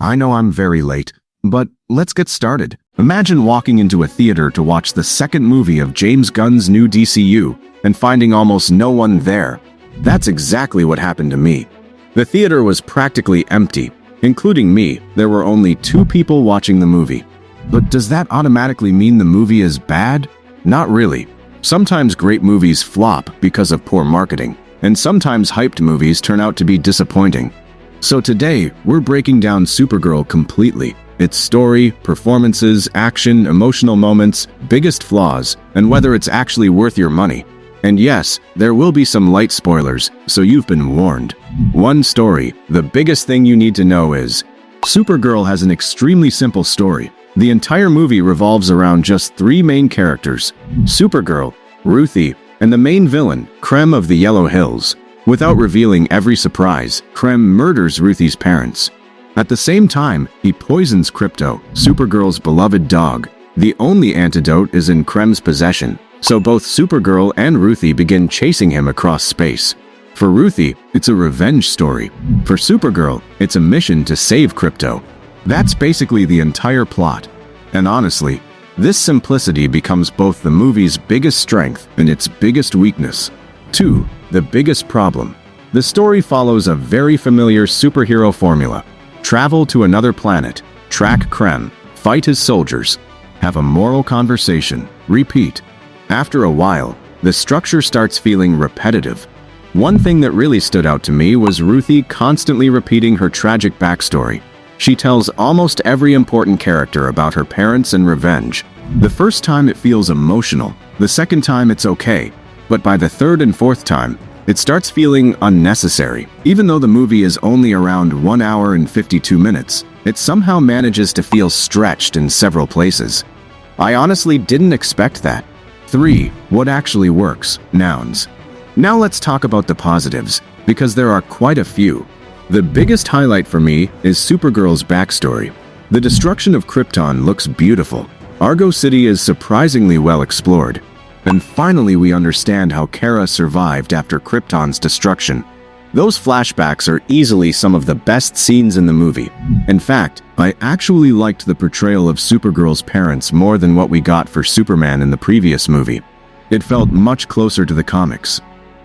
I know I'm very late, but let's get started. Imagine walking into a theater to watch the second movie of James Gunn's new DCU and finding almost no one there. That's exactly what happened to me. The theater was practically empty. Including me, there were only 2 people watching the movie. But does that automatically mean the movie is bad? Not really. Sometimes great movies flop because of poor marketing, and sometimes hyped movies turn out to be disappointing. So today, we're breaking down Supergirl completely. Its story, performances, action, emotional moments, biggest flaws, and whether it's actually worth your money. And yes, there will be some light spoilers, so you've been warned. One story, the biggest thing you need to know is, Supergirl has an extremely simple story. The entire movie revolves around just 3 main characters: Supergirl, Ruthie, and the main villain, Krem of the Yellow Hills. Without revealing every surprise, Krem murders Ruthie's parents. At the same time, he poisons Krypto, Supergirl's beloved dog. The only antidote is in Krem's possession, so both Supergirl and Ruthie begin chasing him across space. For Ruthie, it's a revenge story. For Supergirl, it's a mission to save Krypto. That's basically the entire plot. And honestly, this simplicity becomes both the movie's biggest strength and its biggest weakness. 2. The biggest problem. The story follows a very familiar superhero formula. Travel to another planet, track Krem, fight his soldiers, have a moral conversation, repeat. After a while, the structure starts feeling repetitive. One thing that really stood out to me was Ruthie constantly repeating her tragic backstory. She tells almost every important character about her parents and revenge. The first time it feels emotional, the second time it's okay, but by the third and fourth time, it starts feeling unnecessary. Even though the movie is only around 1 hour and 52 minutes, it somehow manages to feel stretched in several places. I honestly didn't expect that. 3. What actually works? Nouns. Now let's talk about the positives, because there are quite a few. The biggest highlight for me is Supergirl's backstory. The destruction of Krypton looks beautiful. Argo City is surprisingly well explored. And finally we understand how Kara survived after Krypton's destruction. Those flashbacks are easily some of the best scenes in the movie. In fact, I actually liked the portrayal of Supergirl's parents more than what we got for Superman in the previous movie. It felt much closer to the comics.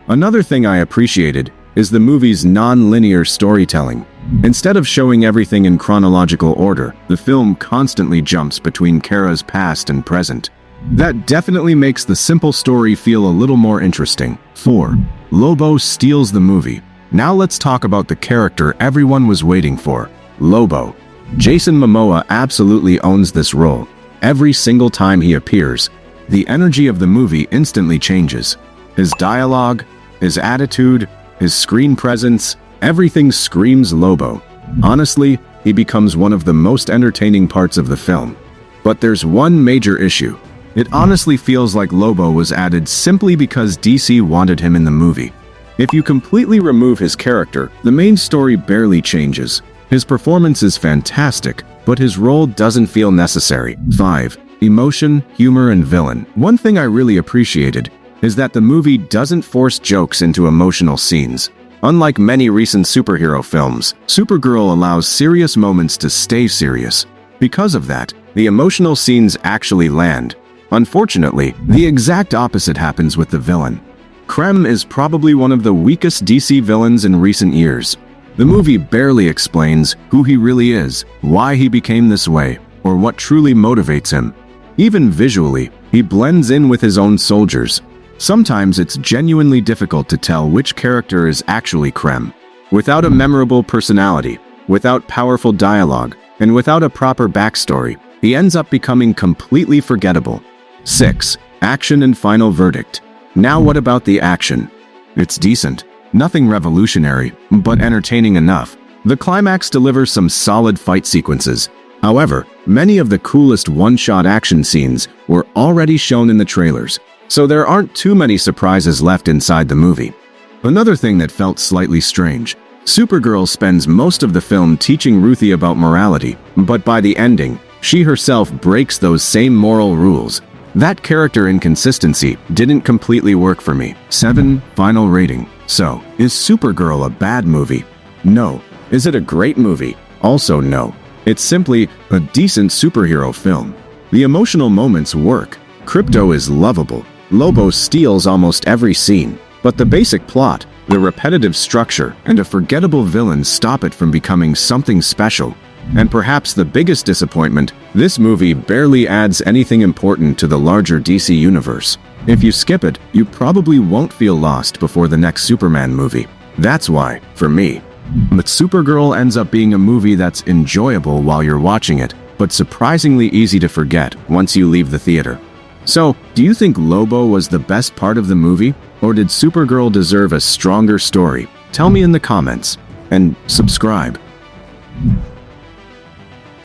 Another thing I appreciated is the movie's non-linear storytelling. Instead of showing everything in chronological order, the film constantly jumps between Kara's past and present. That definitely makes the simple story feel a little more interesting. 4. Lobo steals the movie. Now let's talk about the character everyone was waiting for, Lobo. Jason Momoa absolutely owns this role. Every single time he appears, the energy of the movie instantly changes. His dialogue, his attitude, his screen presence, everything screams Lobo. Honestly, he becomes one of the most entertaining parts of the film. But there's one major issue. It honestly feels like Lobo was added simply because DC wanted him in the movie. If you completely remove his character, the main story barely changes. His performance is fantastic, but his role doesn't feel necessary. 5. Emotion, humor, and villain. One thing I really appreciated is that the movie doesn't force jokes into emotional scenes. Unlike many recent superhero films, Supergirl allows serious moments to stay serious. Because of that, the emotional scenes actually land. Unfortunately, the exact opposite happens with the villain. Krem is probably one of the weakest DC villains in recent years. The movie barely explains who he really is, why he became this way, or what truly motivates him. Even visually, he blends in with his own soldiers. Sometimes it's genuinely difficult to tell which character is actually Krem. Without a memorable personality, without powerful dialogue, and without a proper backstory, he ends up becoming completely forgettable. 6. Action and final verdict. Now what about the action? It's decent. Nothing revolutionary, but entertaining enough. The climax delivers some solid fight sequences. However, many of the coolest one-shot action scenes were already shown in the trailers, so there aren't too many surprises left inside the movie. Another thing that felt slightly strange. Supergirl spends most of the film teaching Ruthie about morality, but by the ending, she herself breaks those same moral rules. That character inconsistency didn't completely work for me. 7. Final rating. So, is Supergirl a bad movie? No. Is it a great movie? Also no. It's simply a decent superhero film. The emotional moments work. Krypto is lovable. Lobo steals almost every scene. But the basic plot, the repetitive structure, and a forgettable villain stop it from becoming something special. And perhaps the biggest disappointment, this movie barely adds anything important to the larger DC universe. If you skip it, you probably won't feel lost before the next Superman movie. That's why, for me. But Supergirl ends up being a movie that's enjoyable while you're watching it, but surprisingly easy to forget once you leave the theater. So, do you think Lobo was the best part of the movie, or did Supergirl deserve a stronger story? Tell me in the comments, and subscribe.